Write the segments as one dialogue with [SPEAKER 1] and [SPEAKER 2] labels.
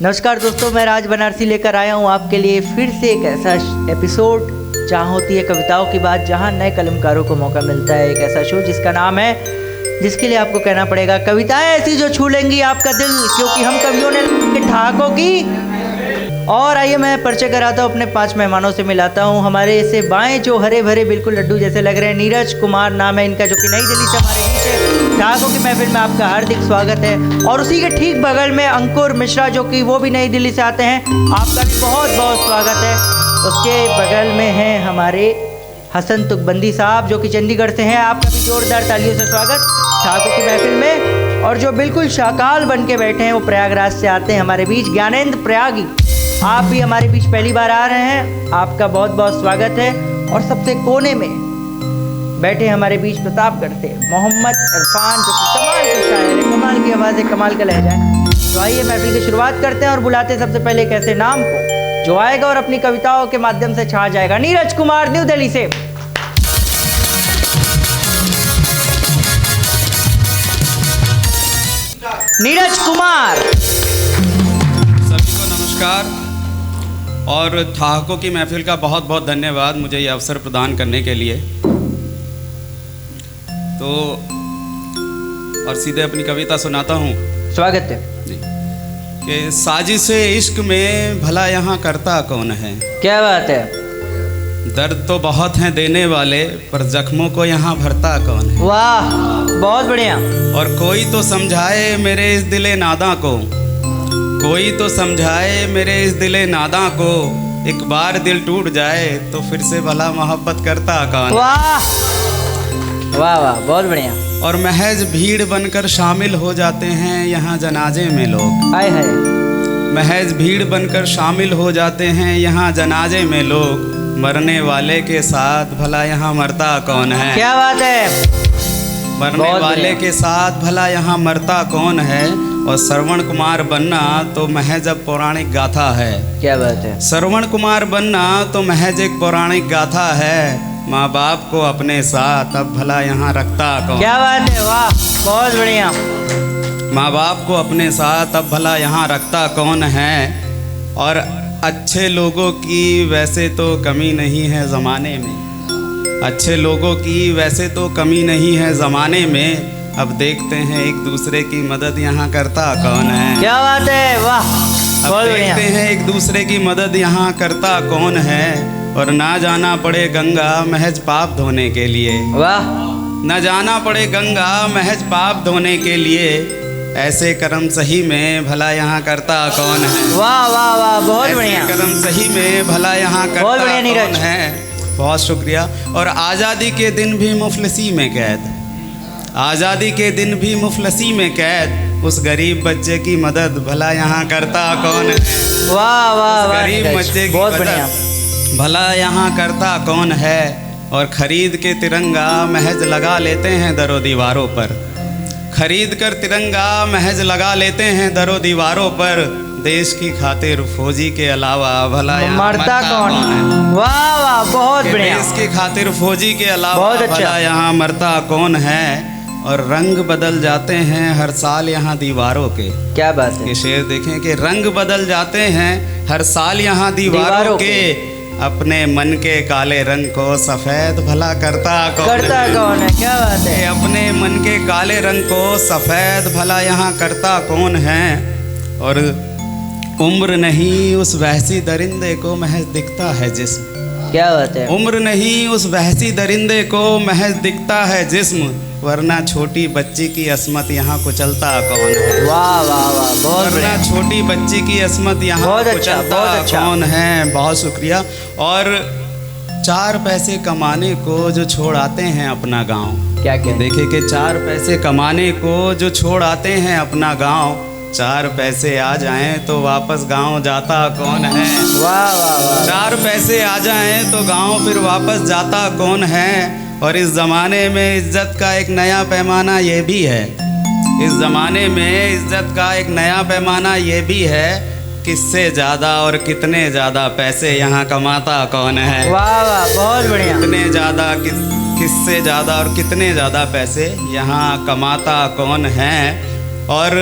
[SPEAKER 1] नमस्कार दोस्तों, मैं राज बनारसी लेकर आया हूँ आपके लिए फिर से एक ऐसा एपिसोड जहाँ होती है कविताओं की बात, जहाँ नए कलमकारों को मौका मिलता है। एक ऐसा शो जिसका नाम है, जिसके लिए आपको कहना पड़ेगा कविताएं ऐसी जो छू लेंगी आपका दिल, क्योंकि हम कवियों ने ठहाकों की। और आइए मैं परिचय कराता हूँ, अपने 5 मेहमानों से मिलाता हूँ। हमारे से बाएं जो हरे भरे बिल्कुल लड्डू जैसे लग रहे हैं, नीरज कुमार नाम है इनका, जो कि नई दिल्ली से हमारे बीच है। ठहाकों की महफिल में आपका हार्दिक स्वागत है। और उसी के ठीक बगल में अंकुर मिश्रा, जो कि वो भी नई दिल्ली से आते हैं, आपका भी बहुत बहुत स्वागत है। उसके बगल में हैं हमारे हसन तुकबंदी साहब, जो कि चंडीगढ़ से हैं, आपका भी जोरदार तालियों से स्वागत ठहाकों की महफिल में। और जो बिल्कुल शाकाल बन के बैठे हैं, वो प्रयागराज से आते हैं हमारे बीच, ज्ञानेंद्र प्रयागी, आप भी हमारे बीच पहली बार आ रहे हैं, आपका बहुत बहुत स्वागत है। और सबसे कोने में बैठे हमारे बीच प्रतापगढ़ से मोहम्मद इरफान, जो कि कमाल के शायर है, कमाल की आवाज़ है, कमाल का लहजा है। तो आइए महफिल की शुरुआत करते हैं और बुलाते हैं सबसे पहले एक ऐसे नाम को जो आएगा और अपनी कविताओं के माध्यम से छा जाएगा। नीरज कुमार, न्यू दिल्ली से। नीरज कुमार।
[SPEAKER 2] सभी को नमस्कार और ठहाकों की महफिल का बहुत बहुत धन्यवाद मुझे ये अवसर प्रदान करने के लिए। तो और सीधे अपनी कविता सुनाता हूँ।
[SPEAKER 1] स्वागत है
[SPEAKER 2] कि साजिशे इश्क में भला यहाँ करता कौन है।
[SPEAKER 1] क्या बात है।
[SPEAKER 2] दर्द तो बहुत हैं देने वाले, पर जख्मों को यहाँ भरता कौन है।
[SPEAKER 1] वाह, बहुत बढ़िया।
[SPEAKER 2] और कोई तो समझाए मेरे इस दिले नादा को, कोई तो समझाए मेरे इस दिले नादा को, एक बार दिल टूट जाए तो फिर से भला मोहब्बत करता कौन।
[SPEAKER 1] वाह वाह वाह, बहुत बढ़िया।
[SPEAKER 2] और महज भीड़ बनकर शामिल हो जाते हैं यहाँ जनाजे में लोग।
[SPEAKER 1] हाय हाय।
[SPEAKER 2] महज भीड़ बनकर शामिल हो जाते हैं यहाँ जनाजे में लोग, मरने वाले के साथ भला यहाँ मरता कौन है।
[SPEAKER 1] क्या बात है।
[SPEAKER 2] मरने वाले के साथ भला यहाँ मरता कौन है। और श्रवण कुमार बनना तो महज अब पौराणिक गाथा है।
[SPEAKER 1] क्या बात है।
[SPEAKER 2] श्रवण कुमार बनना तो महज एक पौराणिक गाथा है। माँ बाप को अपने साथ अब भला यहाँ रखता कौन।
[SPEAKER 1] क्या बात है। वाह, बहुत बढ़िया।
[SPEAKER 2] माँ बाप को अपने साथ अब भला यहाँ रखता कौन है। और अच्छे लोगों की वैसे तो कमी नहीं है ज़माने में, अच्छे लोगों की वैसे तो कमी नहीं है ज़माने में। अब देखते हैं एक दूसरे की मदद यहाँ करता कौन है।
[SPEAKER 1] क्या बात है। वाह,
[SPEAKER 2] अब देखते हैं एक दूसरे की मदद यहाँ करता कौन है। और ना जाना पड़े गंगा महज पाप धोने के लिए।
[SPEAKER 1] वाह।
[SPEAKER 2] ना जाना पड़े गंगा महज पाप धोने के लिए, ऐसे कर्म सही में भला यहाँ करता कौन है।
[SPEAKER 1] वाह वाह वाह, बहुत बढ़िया।
[SPEAKER 2] कर्म सही में भला यहाँ करता कौन है। बहुत शुक्रिया। और आज़ादी के दिन भी मुफलसी में कैद, आज़ादी के दिन भी मुफलसी में कैद, उस गरीब बच्चे की मदद भला यहाँ करता कौन है।
[SPEAKER 1] वाह वाह वाह,
[SPEAKER 2] गरीब बच्चे की
[SPEAKER 1] बहुत बढ़िया।
[SPEAKER 2] भला यहाँ करता कौन है। और खरीद के तिरंगा महज लगा लेते हैं दरों दीवारों पर, खरीद कर तिरंगा महज लगा लेते हैं दरों दीवारों पर, देश की खातिर फौजी के अलावा भला
[SPEAKER 1] मरता कौन है। वाह वाह, बहुत बढ़िया।
[SPEAKER 2] देश की खातिर फौजी के अलावा भला यहाँ मरता कौन है। और रंग बदल जाते हैं हर साल यहाँ दीवारों के। क्या बात है। ये शेर देखें कि रंग बदल जाते हैं हर साल यहाँ दीवारों के, अपने मन के काले रंग को सफ़ेद भला करता कौन है।
[SPEAKER 1] क्या बात है।
[SPEAKER 2] अपने मन के काले रंग को सफ़ेद भला यहाँ करता कौन है। और उम्र नहीं उस वहसी दरिंदे को महज दिखता है जिस्म।
[SPEAKER 1] क्या बात है।
[SPEAKER 2] उम्र नहीं उस वहसी दरिंदे को महज दिखता है जिस्म, वरना छोटी बच्ची की अस्मत यहाँ कुचलता कौन है।
[SPEAKER 1] वाह वाह वाह, बहुत बढ़िया।
[SPEAKER 2] वरना छोटी बच्ची की अस्मत यहाँ कुचलता कौन है। बहुत शुक्रिया। और 4 पैसे कमाने को जो छोड़ आते हैं अपना गांव।
[SPEAKER 1] क्या
[SPEAKER 2] देखे कि 4 पैसे कमाने को जो छोड़ आते हैं अपना गांव, 4 पैसे आ जाएं तो वापस गांव जाता कौन है।
[SPEAKER 1] वाह वाह वाह।
[SPEAKER 2] 4 पैसे आ जाएं तो गांव फिर वापस जाता कौन है। और इस ज़माने में इज्जत का एक नया पैमाना ये भी है, इस ज़माने में इज्जत का एक नया पैमाना ये भी है, किससे ज़्यादा और कितने ज़्यादा पैसे यहाँ कमाता कौन है।
[SPEAKER 1] वाह वाह, बहुत बढ़िया।
[SPEAKER 2] कितने ज़्यादा किससे ज़्यादा और कितने ज़्यादा पैसे यहाँ कमाता कौन है। और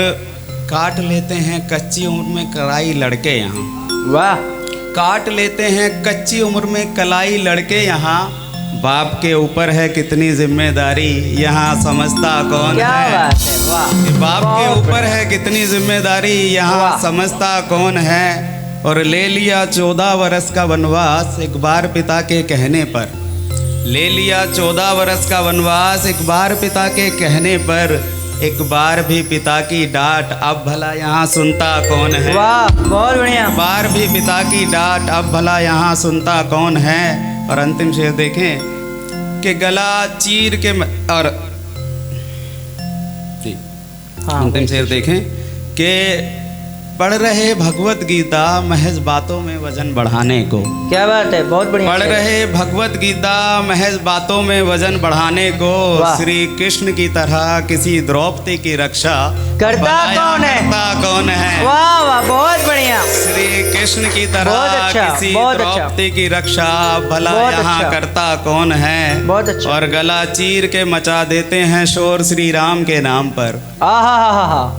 [SPEAKER 2] काट लेते हैं कच्ची उम्र में कलाई लड़के यहाँ।
[SPEAKER 1] वाह।
[SPEAKER 2] काट लेते हैं कच्ची उम्र में कलाई लड़के यहाँ, बाप के ऊपर है कितनी जिम्मेदारी यहाँ समझता कौन
[SPEAKER 1] क्या
[SPEAKER 2] है।
[SPEAKER 1] बात है, वाह।
[SPEAKER 2] बाप के ऊपर है कितनी जिम्मेदारी यहाँ समझता कौन है। और ले लिया 14 वर्ष का वनवास एक बार पिता के कहने पर, ले लिया 14 वर्ष का वनवास एक बार पिता के कहने पर, एक बार भी पिता की डांट अब भला यहाँ सुनता कौन है।
[SPEAKER 1] वाह, बहुत बढ़िया।
[SPEAKER 2] एक बार भी पिता की डांट अब भला यहाँ सुनता कौन है। और अंतिम शेर देखें कि गला चीर के और अंतिम शेर देखें कि पढ़ रहे भगवत गीता महज बातों में वजन बढ़ाने को।
[SPEAKER 1] क्या बात है, बहुत बढ़िया।
[SPEAKER 2] पढ़ रहे भगवत गीता महज बातों में वजन बढ़ाने को, श्री कृष्ण की तरह किसी द्रौपदी की रक्षा
[SPEAKER 1] करता कौन है।
[SPEAKER 2] करता कौन है।
[SPEAKER 1] वाह वाह, बहुत बढ़िया।
[SPEAKER 2] श्री कृष्ण की तरह किसी द्रौपदी की रक्षा भला यहाँ करता कौन है।
[SPEAKER 1] बहुत अच्छा।
[SPEAKER 2] और गला चीर के मचा देते हैं शोर श्री राम के नाम पर।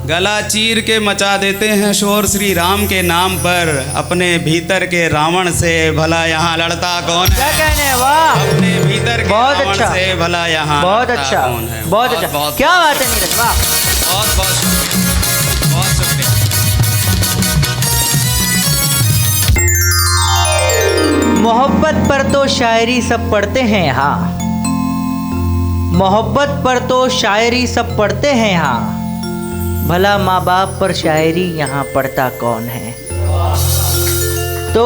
[SPEAKER 2] गला चीर के मचा देते हैं शोर श्री राम के नाम पर, अपने भीतर के रावण से भला यहाँ लड़ता कौन है।
[SPEAKER 1] क्या कहने, वाह।
[SPEAKER 2] अपने भीतर के रावण से भला यहाँ
[SPEAKER 1] बहुत अच्छा, बहुत अच्छा। क्या बात है नीरज, वाह।
[SPEAKER 2] बहुत बहुत बहुत शुक्रिया।
[SPEAKER 1] मोहब्बत पर तो शायरी सब पढ़ते हैं यहाँ, मोहब्बत पर तो शायरी सब पढ़ते हैं यहाँ, भला माँ बाप पर शायरी यहाँ पढ़ता कौन है। तो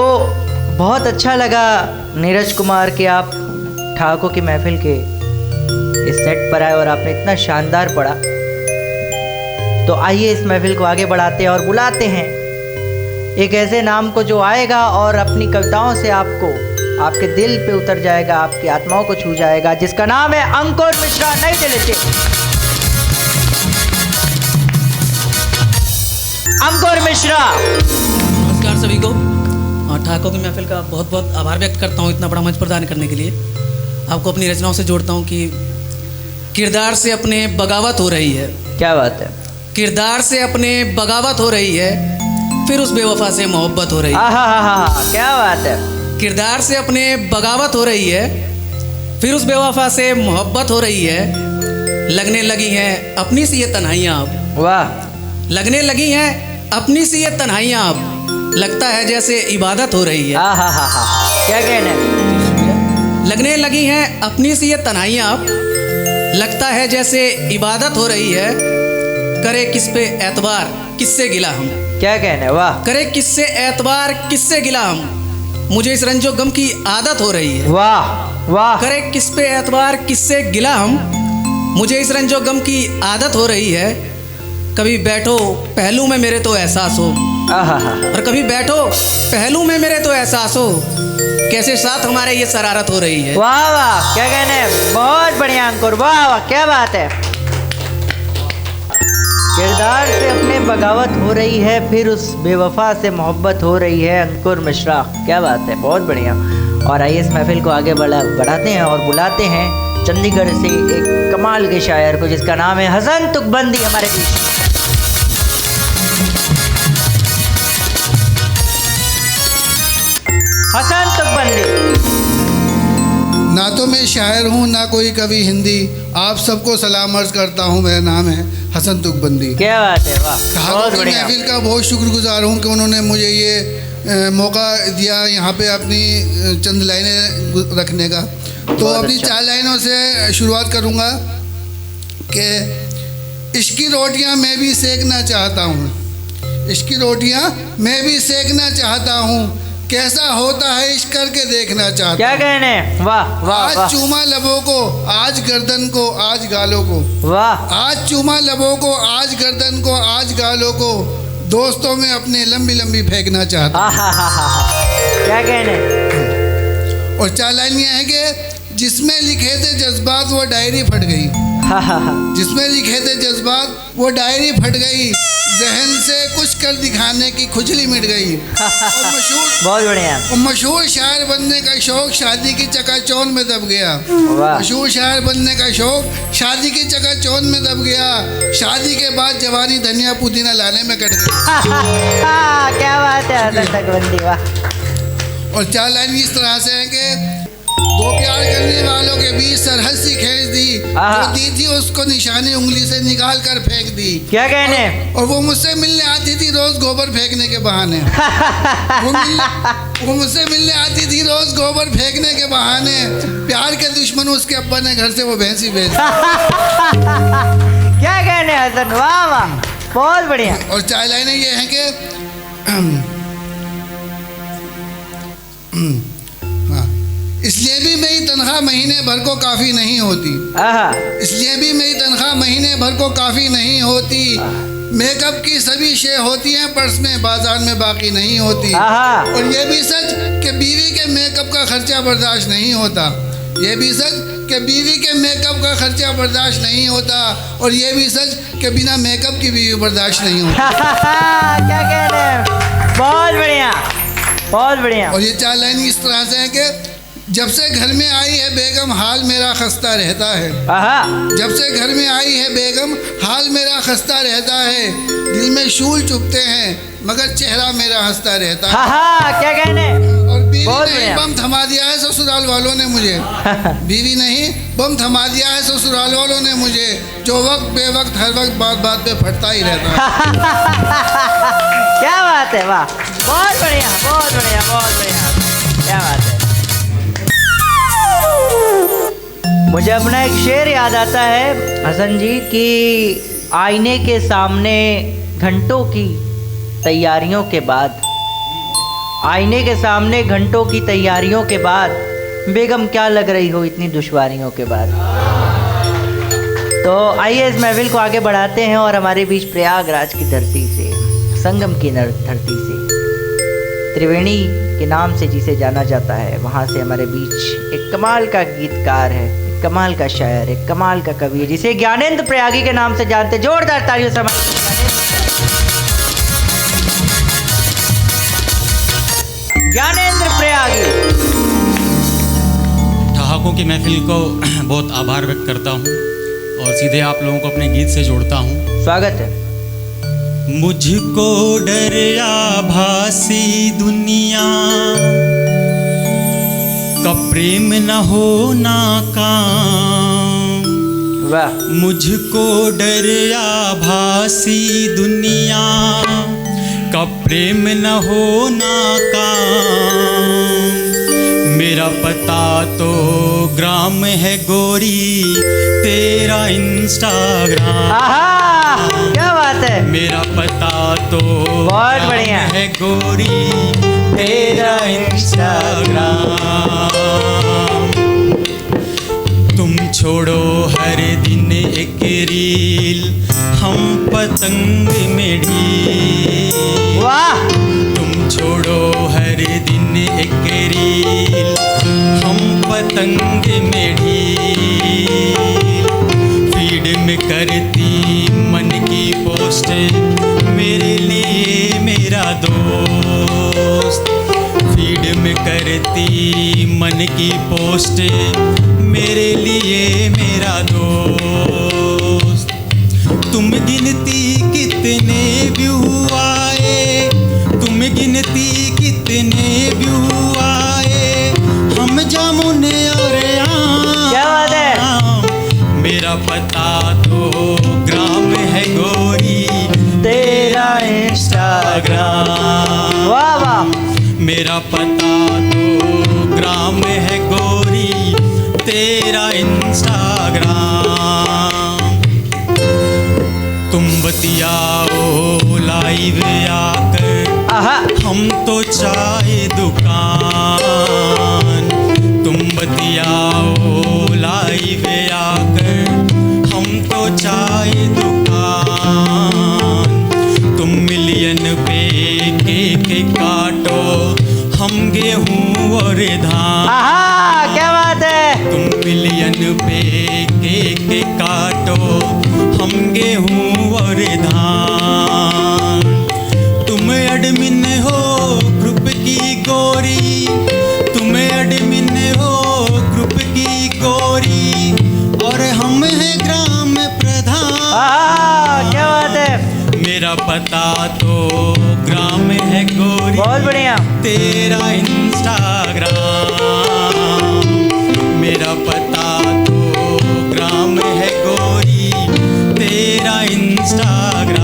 [SPEAKER 1] बहुत अच्छा लगा नीरज कुमार कि आप ठाकुर की महफिल के इस सेट पर आए और आपने इतना शानदार पढ़ा। तो आइए इस महफिल को आगे बढ़ाते हैं और बुलाते हैं एक ऐसे नाम को जो आएगा और अपनी कविताओं से आपको आपके दिल पे उतर जाएगा, आपकी आत्माओं को छू जाएगा, जिसका नाम है अंकुर मिश्रा, नई दिल्ली से। अंकुर मिश्रा।
[SPEAKER 3] नमस्कार सभी को। ठाकुर की महफिल का बहुत बहुत आभार व्यक्त करता हूँ इतना बड़ा मंच प्रदान करने के लिए। आपको अपनी रचनाओं से जोड़ता हूँ कि किरदार से अपने बगावत हो रही है।
[SPEAKER 1] क्या बात है।
[SPEAKER 3] किरदार से अपने बगावत हो रही है, फिर उस बेवफा से मोहब्बत हो रही है।
[SPEAKER 1] क्या बात है।
[SPEAKER 3] किरदार से अपने बगावत हो रही है, फिर उस बेवफा से मोहब्बत हो रही है, लगने लगी हैं अपनी सी ये तन्हाइयाँ अब।
[SPEAKER 1] वाह।
[SPEAKER 3] लगने लगी हैं अपनी सी ये तन्हाइयाँ अब, लगता है जैसे इबादत हो रही है।
[SPEAKER 1] क्या कहना है।
[SPEAKER 3] लगने लगी हैं अपनी सी ये तन्हाइयाँ अब, लगता है जैसे इबादत हो रही है, करे किस पे एतबार किससे गिला हम।
[SPEAKER 1] क्या कहना है, वाह।
[SPEAKER 3] करे किससे एतबार किससे गिला हम, मुझे इस रंजो गम की आदत हो रही है।
[SPEAKER 1] वाह वाह।
[SPEAKER 3] करे किस पे एतबार किससे गिला हम, मुझे इस रंजो गम की आदत हो रही है, कभी बैठो पहलू में मेरे तो एहसास हो, और कभी बैठो पहलू में मेरे तो एहसास हो, कैसे साथ हमारे ये शरारत हो रही है।
[SPEAKER 1] वाह वाह, क्या कहने, बहुत बढ़िया अंकुर, वाह वाह, क्या बात है। किरदार से अपने बगावत हो रही है, फिर उस बेवफा से मोहब्बत हो रही है, अंकुर मिश्रा, क्या बात है, बहुत बढ़िया। और आइए इस महफिल को आगे बढ़ाते हैं और बुलाते हैं चंडीगढ़ से एक कमाल के शायर को, जिसका नाम है हसन तुकबंदी हमारे बीच। हसन तुकबंदी।
[SPEAKER 4] ना तो मैं शायर हूँ ना कोई कवि हिंदी, आप सबको सलाम अर्ज करता हूँ, मेरा नाम है हसन तुकबंदी।
[SPEAKER 1] क्या बात है, वाह।
[SPEAKER 4] ठाकुर की महफिल का बहुत शुक्रगुजार हूँ कि उन्होंने मुझे ये मौका दिया यहाँ पे अपनी चंद लाइनें रखने का। तो अपनी 4 लाइनों से शुरुआत करूँगा कि इश्क की रोटियाँ मैं भी सेकना चाहता हूँ, इश्क की रोटियाँ मैं भी सेकना चाहता हूँ, कैसा होता है इश्क करके देखना चाहता।
[SPEAKER 1] क्या कहने, वाह वाह।
[SPEAKER 4] आज चूमा लबों को, आज गर्दन को, आज गालों को,
[SPEAKER 1] वाह।
[SPEAKER 4] आज चूमा लबों को, आज गर्दन को, आज गालों को, दोस्तों में अपने लंबी लंबी फेंकना चाहता।
[SPEAKER 1] क्या कहने।
[SPEAKER 4] और 4 लाइन ये है कि जिसमें लिखे थे जज्बात वो डायरी फट गई, जिसमें लिखे थे जज्बात वो डायरी फट गई, जहन से कुछ कर दिखाने की खुजली मिट गई। और
[SPEAKER 1] बहुत बढ़िया।
[SPEAKER 4] मशहूर शायर बनने का शौक शादी की चकाचौंध में दब गया। मशहूर शायर बनने का शौक शादी की चकाचौंध में दब गया। शादी के बाद जवानी धनिया पुदीना लाने में कट गई।
[SPEAKER 1] क्या बात है।
[SPEAKER 4] और 4 लाइन इस तरह से है कि दो प्यार करने वालों के बीच सरहद सी खींच दी, जो दी थी उसको निशानी उंगली से निकाल कर फेंक दी।
[SPEAKER 1] क्या कहने?
[SPEAKER 4] और वो मुझसे मिलने आती थी रोज गोबर फेंकने के बहाने। वो मुझसे मिलने आती थी रोज गोबर फेंकने के बहाने। प्यार के दुश्मन उसके अब्बा ने घर से वो भैंसी भेज दी।
[SPEAKER 1] क्या कहने हसन, वाह वाह, बहुत बढ़िया।
[SPEAKER 4] और 4 लाइनें ये हैं कि इसलिए भी मेरी तनख्वाह महीने भर को काफ़ी नहीं होती। इसलिए भी मेरी तनख्वाह महीने भर को काफ़ी नहीं होती। मेकअप की सभी शे होती हैं पर्स में, बाजार में बाकी नहीं होती। और ये भी सच कि बीवी के मेकअप का खर्चा बर्दाश्त नहीं होता। ये भी सच कि बीवी के मेकअप का खर्चा बर्दाश्त नहीं होता। और ये भी सच कि बिना मेकअप की बीवी बर्दाश्त नहीं होती।
[SPEAKER 1] क्या कह रहे हैं, बहुत बढ़िया, बहुत बढ़िया।
[SPEAKER 4] और ये 4 लाइन इस तरह से है कि जब से घर में आई है बेगम हाल मेरा खस्ता रहता है। जब से घर में आई है बेगम हाल मेरा खस्ता रहता है। दिल में शूल चुभते हैं मगर चेहरा मेरा हंसता रहता है।
[SPEAKER 1] क्या कहने?
[SPEAKER 4] और बीवी नहीं बम थमा दिया है ससुराल वालों ने मुझे। बीवी नहीं बम थमा दिया है ससुराल वालों ने मुझे, जो वक्त बेवक्त हर वक्त बात बात पे फटता ही रहता है।
[SPEAKER 1] क्या बात है, वाह, बहुत बढ़िया, बहुत बढ़िया, बहुत बढ़िया, क्या बात है। मुझे अपना एक शेर याद आता है हसन जी कि आईने के सामने घंटों की तैयारियों के बाद, आईने के सामने घंटों की तैयारियों के बाद बेगम क्या लग रही हो इतनी दुश्वारियों के बाद। तो आइए इस महफिल को आगे बढ़ाते हैं और हमारे बीच प्रयागराज की धरती से, संगम की धरती से, त्रिवेणी के नाम से जिसे जाना जाता है, वहाँ से हमारे बीच एक कमाल का गीतकार है, एक कमाल का शायर, एक कमाल का कवि है जिसे ज्ञानेंद्र प्रयागी के नाम से जानते। जोरदार तालियों से ज्ञानेंद्र प्रयागी।
[SPEAKER 5] ठहाकों की महफिल को बहुत आभार व्यक्त करता हूँ और सीधे आप लोगों को अपने गीत से जोड़ता हूँ।
[SPEAKER 1] स्वागत है।
[SPEAKER 5] मुझको डर आभासी दुनिया का प्रेम न होना काम।
[SPEAKER 1] वाह।
[SPEAKER 5] मुझको डर आभासी दुनिया का प्रेम न होना काम। मेरा पता तो ग्राम है गोरी, तेरा इंस्टाग्राम।
[SPEAKER 1] क्या बात है।
[SPEAKER 5] मेरा पता तो
[SPEAKER 1] बहुत बढ़िया
[SPEAKER 5] है गोरी, तेरा इंस्टाग्राम। तुम छोड़ो हर दिन एक रील, हम पतंग में ढील।
[SPEAKER 1] वाह।
[SPEAKER 5] तुम छोड़ो हर दिन एक रील, हम पतंग में ढील। फीड में करती मन की पोस्ट, मेरे लिए मेरा दोस्त। फीड में करती मन की पोस्ट, मेरे लिए मेरा दोस्त। तुम गिनती कितने व्यू आए, तुम गिनती कितने व्यू आए, हम जामुन और आम।
[SPEAKER 1] क्या बात है।
[SPEAKER 5] मेरा पता तो ग्राम है गोरी, तेरा इंस्टाग्राम।
[SPEAKER 1] वाह वाह।
[SPEAKER 5] मेरा पता तो ग्राम है गोरी, तेरा इंस्टाग्राम। तुम बतियाओ लाइव आकर, हम तो चाय दुकान। तुम बतियाओ लाइव आकर, हम तो चाय दुकान। तुम मिलियन पे केक काटो, हम गेहूं और धान।
[SPEAKER 1] क्या बात है।
[SPEAKER 5] तुम मिलियन पे केक काटो, मेरा पता तो ग्राम है गोरी,
[SPEAKER 1] बहुत बढ़िया।
[SPEAKER 5] तेरा इंस्टाग्राम, मेरा पता तो ग्राम है गोरी, तेरा इंस्टाग्राम।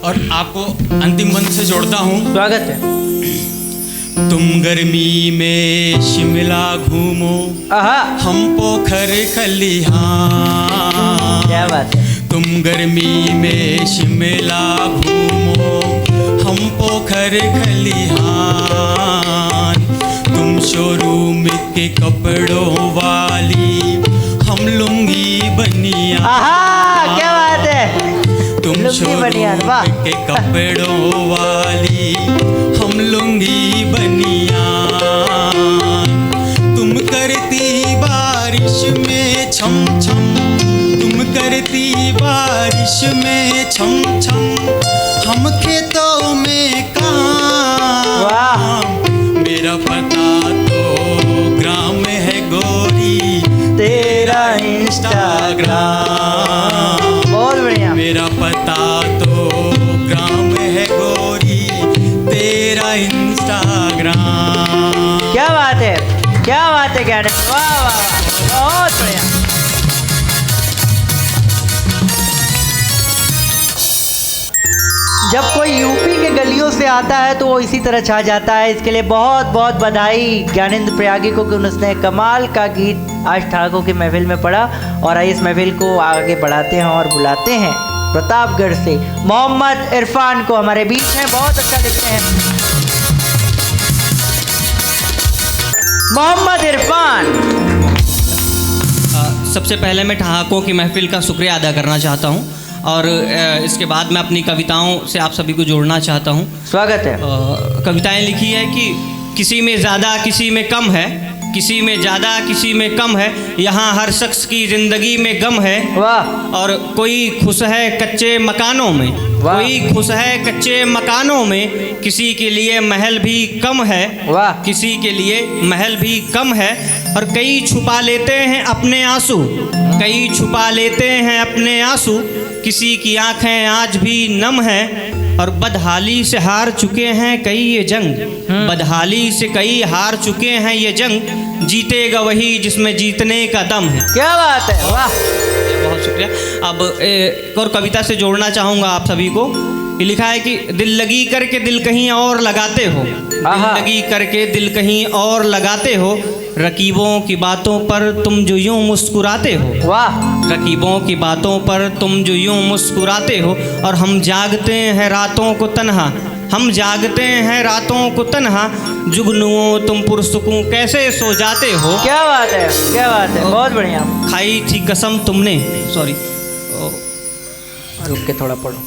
[SPEAKER 5] और आपको अंतिम बंद से जोड़ता हूँ।
[SPEAKER 1] स्वागत है।
[SPEAKER 5] तुम गर्मी में शिमला घूमो, हम पोखर खलिहान।
[SPEAKER 1] क्या बात है।
[SPEAKER 5] तुम गर्मी में शिमला घूमो, हम पोखर खलिहान। तुम शोरूम के कपड़ों वाली, हम लुंगी बनिया।
[SPEAKER 1] क्या बात है।
[SPEAKER 5] तुम शोरूम के कपड़ों वाली, हम लुंगी बनिया। तुम करती बारिश में छम छम, तुम करती बारिश में छम छम, हम खेतों में काम। मेरा पता तो ग्राम है गोरी, तेरा इंस्टाग्राम।
[SPEAKER 1] बहुत बढ़िया।
[SPEAKER 5] मेरा पता तो ग्राम है गोरी, तेरा इंस्टाग्राम।
[SPEAKER 1] क्या बात है, क्या बात है ज्ञानेंद्र, वाह वाह, बहुत बढ़िया। जब कोई यूपी के गलियों से आता है तो वो इसी तरह छा जाता है। इसके लिए बहुत बहुत बधाई ज्ञानेंद्र प्रयागी को कि उन्होंने कमाल का गीत आज ठाकुर की महफिल में पढ़ा। और आइए इस महफिल को आगे बढ़ाते हैं और बुलाते हैं प्रतापगढ़ से मोहम्मद इरफान को हमारे बीच में। बहुत अच्छा लिखते हैं मोहम्मद इरफान।
[SPEAKER 6] सबसे पहले मैं ठहाकों की महफिल का शुक्रिया अदा करना चाहता हूं और इसके बाद मैं अपनी कविताओं से आप सभी को जोड़ना चाहता हूं।
[SPEAKER 1] स्वागत है।
[SPEAKER 6] कविताएं लिखी है कि किसी में ज़्यादा किसी में कम है, किसी में ज़्यादा किसी में कम है, यहाँ हर शख्स की ज़िंदगी में गम है।
[SPEAKER 1] वाह।
[SPEAKER 6] और कोई खुश है कच्चे मकानों में, कोई खुश है कच्चे मकानों में, किसी के लिए महल भी कम है।
[SPEAKER 1] वाह।
[SPEAKER 6] किसी के लिए महल भी कम है। और कई छुपा लेते हैं अपने आंसू, कई छुपा लेते हैं अपने आंसू, किसी की आंखें आज भी नम है। और बदहाली से हार चुके हैं कई ये जंग, बदहाली से कई हार चुके हैं ये जंग, जीतेगा वही जिसमें जीतने का दम है।
[SPEAKER 1] क्या बात है, वाह,
[SPEAKER 6] बहुत शुक्रिया। अब एक और कविता से जोड़ना चाहूँगा आप सभी को। ये लिखा है कि दिल लगी करके दिल कहीं और लगाते हो, दिल लगी करके दिल कहीं और लगाते हो, रकीबों की बातों पर तुम जो यूं मुस्कुराते हो।
[SPEAKER 1] वाह।
[SPEAKER 6] रकीबों की बातों पर तुम जो यूं मुस्कुराते हो। और हम जागते हैं रातों को तन्हा, हम जागते हैं रातों को तन्हा, जुगनुओं तुम पुरसुकूं कैसे सो जाते हो।
[SPEAKER 1] क्या बात है, क्या बात है, बहुत बढ़िया।
[SPEAKER 6] खाई थी कसम तुमने, सॉरी
[SPEAKER 1] रुक के थोड़ा पढ़ो।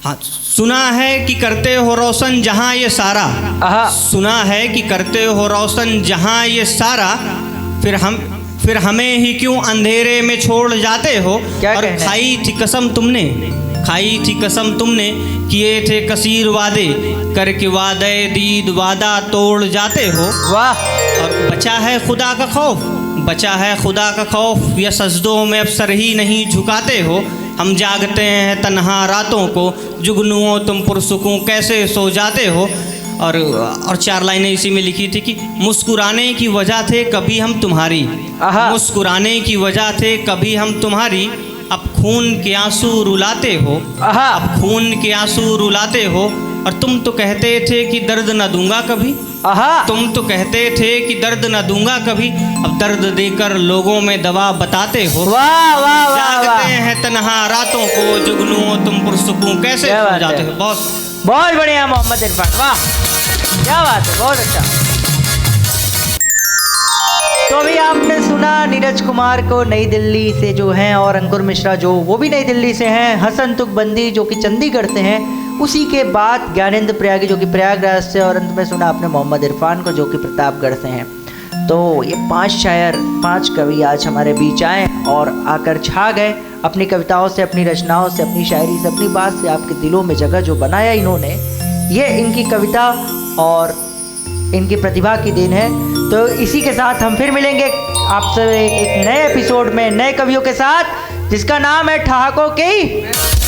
[SPEAKER 6] हाँ, सुना है कि करते हो रोशन जहाँ ये सारा, सुना है कि करते हो रोशन जहाँ ये सारा, फिर हमें ही क्यों अंधेरे में छोड़ जाते हो। और खाई थी कसम तुमने, खाई थी कसम तुमने, किए थे कसीर वादे, करके वादे दीद वादा तोड़ जाते हो।
[SPEAKER 1] वाह।
[SPEAKER 6] और बचा है खुदा का खौफ, बचा है खुदा का खौफ, या सजदों में अब सर ही नहीं झुकाते हो। हम जागते हैं तन्हा रातों को, जुगनुओं तुम पुरसुकूं कैसे सो जाते हो। और 4 लाइनें इसी में लिखी थी कि मुस्कुराने की वजह थे कभी हम तुम्हारी, मुस्कुराने की वजह थे कभी हम तुम्हारी, अब खून के आंसू रुलाते हो, अब खून के आंसू रुलाते हो। और तुम तो कहते थे कि दर्द न दूंगा कभी, तुम तो कहते थे कि दर्द न दूंगा कभी, अब दर्द देकर लोगों में दवा बताते हो।
[SPEAKER 1] वाह वाह वाह।
[SPEAKER 6] जागते हैं तन्हा रातों को, जुगनुओं तुम पुरसुकूं कैसे सो जाते हो।
[SPEAKER 1] बहुत बढ़िया मोहम्मद इरफान, वाह, क्या बात है, बहुत अच्छा। तो अभी आपने सुना नीरज कुमार को नई दिल्ली से जो हैं, और अंकुर मिश्रा जो वो भी नई दिल्ली से हैं, हसन तुकबंदी जो कि चंडीगढ़ से हैं, उसी के बाद ज्ञानेंद्र प्रयागी जो कि प्रयागराज से, और अंत में सुना आपने मोहम्मद इरफान को जो कि प्रतापगढ़ से हैं। तो ये 5 शायर, 5 कवि आज हमारे बीच आए और आकर छा गए अपनी कविताओं से, अपनी रचनाओं से, अपनी शायरी से, अपनी बात से। आपके दिलों में जगह जो बनाया इन्होंने, ये इनकी कविता और इनकी प्रतिभा की देन है। तो इसी के साथ हम फिर मिलेंगे आपसे एक नए एपिसोड में नए कवियों के साथ। जिसका नाम है ठहाकों की